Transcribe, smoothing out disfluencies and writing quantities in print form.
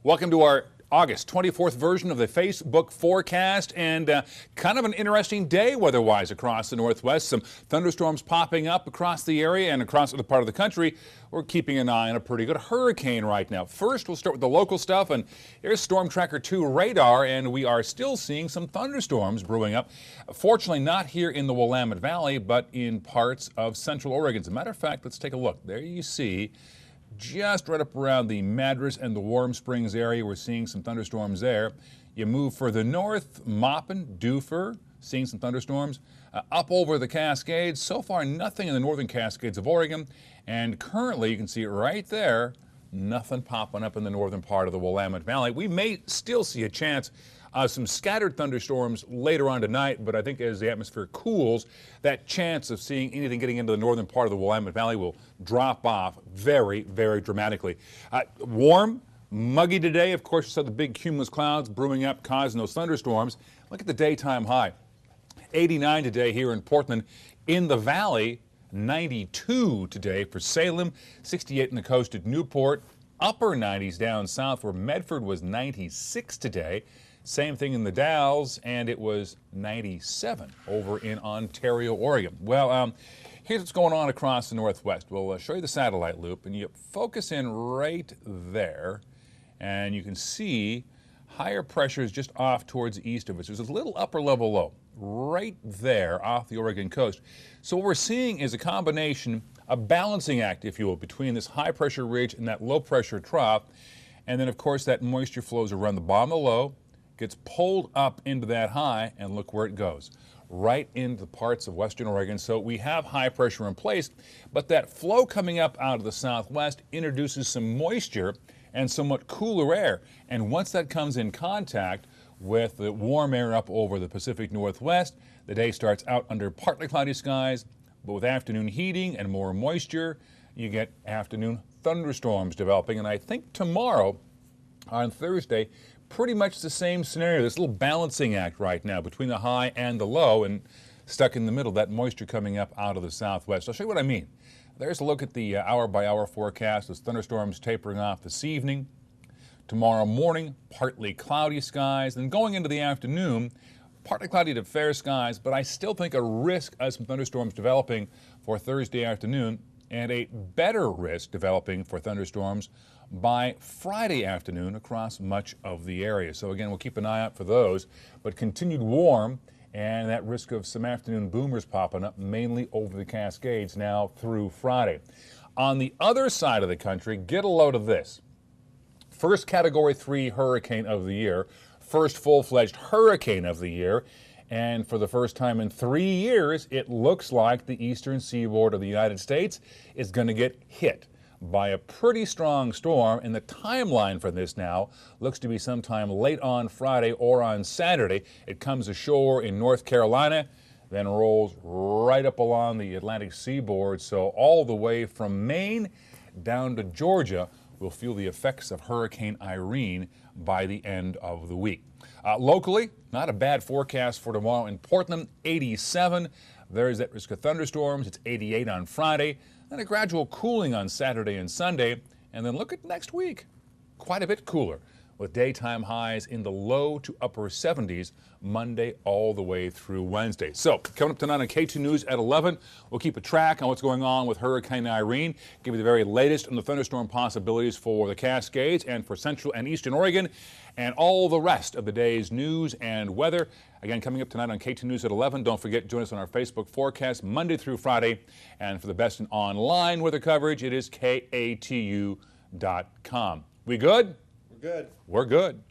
Welcome to our August 24th version of the Facebook forecast, and kind of an interesting day weather-wise across the Northwest. Some thunderstorms popping up across the area and across other part of the country. We're keeping an eye on a pretty good hurricane right now. First, we'll start with the local stuff, and here's Storm Tracker 2 radar, and we are still seeing some thunderstorms brewing up. Fortunately, not here in the Willamette Valley, but in parts of central Oregon. As a matter of fact, let's take a look. There you see, just right up around the Madras and the Warm Springs area, we're seeing some thunderstorms there. You move further north, Maupin, Dufur, seeing some thunderstorms. Up over the Cascades, so far nothing in the northern Cascades of Oregon. And currently, you can see it right there, nothing popping up in the northern part of the Willamette Valley. We may still see a chance of some scattered thunderstorms later on tonight, but I think as the atmosphere cools, that chance of seeing anything getting into the northern part of the Willamette Valley will drop off very, very dramatically. Warm, muggy today. Of course, you saw the big cumulus clouds brewing up, causing those thunderstorms. Look at the daytime high. 89 today here in Portland. In the valley, 92 today for Salem, 68 in the coast at Newport, upper 90s down south where Medford was 96 today. Same thing in the Dalles, and it was 97 over in Ontario, Oregon. Well, here's what's going on across the Northwest. We'll show you the satellite loop, and you focus in right there, and you can see higher pressures just off towards the east of us. There's a little upper level low right there off the Oregon coast. So what we're seeing is a combination, a balancing act, if you will, between this high pressure ridge and that low pressure trough. And then, of course, that moisture flows around the bottom of the low, gets pulled up into that high, and look where it goes, right into parts of western Oregon. So we have high pressure in place, but that flow coming up out of the southwest introduces some moisture and somewhat cooler air. And once that comes in contact with the warm air up over the Pacific Northwest, the day starts out under partly cloudy skies, but with afternoon heating and more moisture, you get afternoon thunderstorms developing. And I think tomorrow, on Thursday, pretty much the same scenario. This little balancing act right now between the high and the low, and stuck in the middle, that moisture coming up out of the southwest. I'll show you what I mean. There's a look at the hour-by-hour forecast. Those thunderstorms tapering off this evening. Tomorrow morning, partly cloudy skies. Then going into the afternoon, partly cloudy to fair skies, but I still think a risk of some thunderstorms developing for Thursday afternoon, and a better risk developing for thunderstorms by Friday afternoon across much of the area. So again, we'll keep an eye out for those, but continued warm and that risk of some afternoon boomers popping up mainly over the Cascades now through Friday. On the other side of the country, get a load of this. First Category 3 hurricane of the year, first full-fledged hurricane of the year, and for the first time in 3 years, it looks like the eastern seaboard of the United States is going to get hit by a pretty strong storm, and the timeline for this now looks to be sometime late on Friday or on Saturday. It comes ashore in North Carolina, then rolls right up along the Atlantic seaboard, so all the way from Maine down to Georgia, we'll feel the effects of Hurricane Irene by the end of the week. Locally, not a bad forecast for tomorrow in Portland, 87. There's that risk of thunderstorms. It's 88 on Friday. Then a gradual cooling on Saturday and Sunday. And then look at next week. Quite a bit cooler, with daytime highs in the low to upper 70s Monday all the way through Wednesday. So coming up tonight on K2 News at 11, we'll keep a track on what's going on with Hurricane Irene, give you the very latest on the thunderstorm possibilities for the Cascades and for central and eastern Oregon, and all the rest of the day's news and weather. Again, coming up tonight on K2 News at 11. Don't forget, join us on our Facebook forecast Monday through Friday. And for the best in online weather coverage, it is KATU.com. We good? Good. We're good.